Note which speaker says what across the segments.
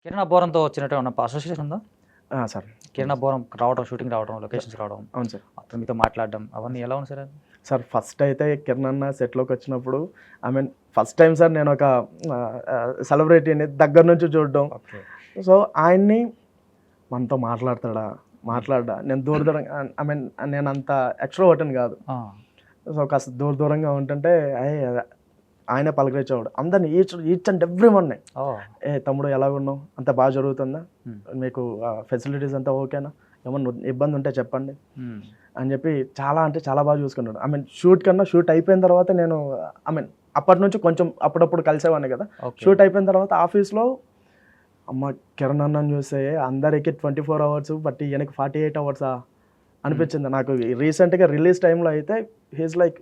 Speaker 1: కిరణ్ అబ్బోరంతో వచ్చినట్టు అసోసియేషన్ ఉందా?
Speaker 2: సార్
Speaker 1: కిరణ్ అబ్బోరం రావడం, షూటింగ్ రావడం, లొకేషన్స్ రావడం,
Speaker 2: అవును సార్.
Speaker 1: అతను మీతో మాట్లాడడం అవన్నీ ఎలా ఉంది సార్ అది?
Speaker 2: సార్ ఫస్ట్ అయితే కిరణ్ అన్న సెట్లోకి వచ్చినప్పుడు ఫస్ట్ టైం సార్ నేను ఒక సెలబ్రిటీని దగ్గర నుంచి చూడడం.
Speaker 1: ఓకే.
Speaker 2: సో ఆయన్ని మనతో మాట్లాడా నేను నేను అంత ఎక్స్ట్రోవర్ట్ని కాదు. సో కాస్త దూరంగా ఉంటుంటే ఆయనే పలకరించేవాడు అందరినీ, ఈచ్ అండ్ ఎవ్రీ వన్. తమ్ముడు ఎలా ఉన్నావు, అంత బాగా జరుగుతుందా, మీకు ఫెసిలిటీస్ అంతా ఓకేనా, ఏమన్నా ఇబ్బంది ఉంటే చెప్పండి అని చెప్పి అంటే చాలా బాగా చూసుకున్నాడు. షూట్ కన్నా షూట్ అయిపోయిన తర్వాత నేను అప్పటి నుంచి కొంచెం అప్పుడప్పుడు కలిసేవాడిని కదా. షూట్ అయిపోయిన తర్వాత ఆఫీస్లో కిరణ్ అన్నని చూస్తే అందరికి 24 hours బట్ ఈయనకి 48 hours అనిపించింది నాకు. రీసెంట్గా రిలీజ్ టైంలో అయితే హీస్ లైక్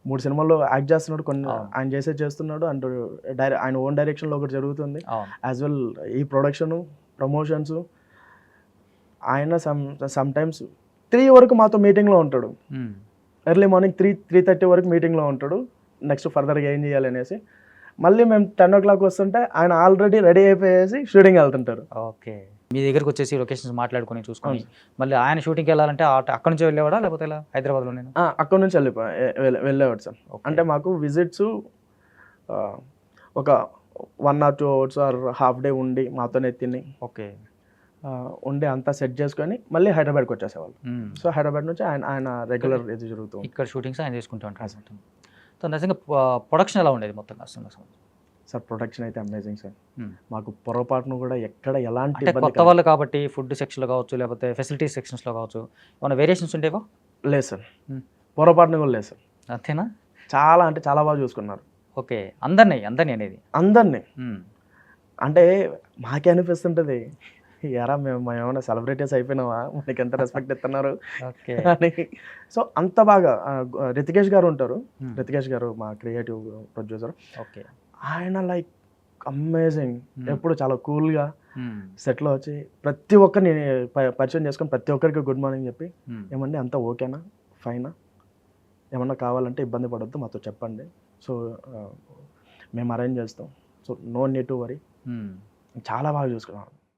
Speaker 2: 3 సినిమాల్లో యాక్ట్ చేస్తున్నాడు, కొన్ని ఆయన చేస్తున్నాడు అండ్ ఆయన ఓన్ డైరెక్షన్లో ఒకటి జరుగుతుంది. యాజ్ వెల్ ఈ ప్రొడక్షను, ప్రమోషన్స్. ఆయన సమ్ టైమ్స్ 3 వరకు మాతో మీటింగ్లో ఉంటాడు. ఎర్లీ మార్నింగ్ 3:30 వరకు మీటింగ్లో ఉంటాడు, నెక్స్ట్ ఫర్దర్గా ఏం చేయాలి అనేసి. మళ్ళీ మేము 10 o'clock వస్తుంటే ఆయన ఆల్రెడీ రెడీ అయిపోయేసి షూటింగ్ వెళ్తుంటారు.
Speaker 1: ఓకే. మీ దగ్గరకు వచ్చేసి లొకేషన్స్ మాట్లాడుకొని చూసుకొని మళ్ళీ ఆయన షూటింగ్కి వెళ్ళాలంటే అక్కడ నుంచి వెళ్ళేవాడా లేకపోతే ఇలా హైదరాబాద్లో? నేను
Speaker 2: అక్కడ నుంచి వెళ్ళేవాడు సార్. అంటే మాకు విజిట్స్ ఒక 1 or 2 hours or half day ఉండి మాతోనే తిని
Speaker 1: ఓకే
Speaker 2: ఉండి అంతా సెట్ చేసుకొని మళ్ళీ హైదరాబాద్కి వచ్చేసేవాళ్ళు. సో హైదరాబాద్ నుంచి ఆయన రెగ్యులర్ ఇది జరుగుతుంది.
Speaker 1: ఇక్కడ షూటింగ్స్ ఆయన చేసుకుంటూ ఉంటారు. సో నిజంగా ప్రొడక్షన్ ఎలా ఉండేది మొత్తం అసలు?
Speaker 2: సార్ ప్రొడక్షన్ అయితే అమేజింగ్ సార్. మాకు పొరపాటును కూడా ఎక్కడ ఎలాంటి
Speaker 1: కొత్త వాళ్ళు కాబట్టి ఫుడ్ సెక్షన్లో కావచ్చు లేకపోతే ఫెసిలిటీస్ సెక్షన్స్లో కావచ్చు ఏమైనా వేరియేషన్స్ ఉండేవా?
Speaker 2: లేదు సార్, పొరపాటును కూడా లేదు సార్.
Speaker 1: అంతేనా?
Speaker 2: చాలా బాగా చూసుకున్నారు.
Speaker 1: ఓకే. అందరినీ అనేది అందరినీ
Speaker 2: అంటే మాకే అనిపిస్తుంటుంది, ఎరా మేము ఏమైనా సెలబ్రిటీస్ అయిపోయినావా, మనకి ఎంత రెస్పెక్ట్ ఇస్తున్నారు అని. సో అంత బాగా రితికేష్ గారు ఉంటారు, రితికేష్ గారు మా క్రియేటివ్ ప్రొడ్యూసర్.
Speaker 1: ఓకే.
Speaker 2: ఆయన లైక్ అమేజింగ్, ఎప్పుడు చాలా కూల్గా సెట్లో వచ్చి ప్రతి ఒక్కరిని పరిచయం చేసుకొని ప్రతి ఒక్కరికి గుడ్ మార్నింగ్ చెప్పి, ఏమండి అంతా ఓకేనా, ఫైనా, ఏమన్నా కావాలంటే ఇబ్బంది పడొద్దు మాతో చెప్పండి, సో మేము అరేంజ్ చేస్తాం, so no need to worry. చాలా బాగా చూసుకున్నాం.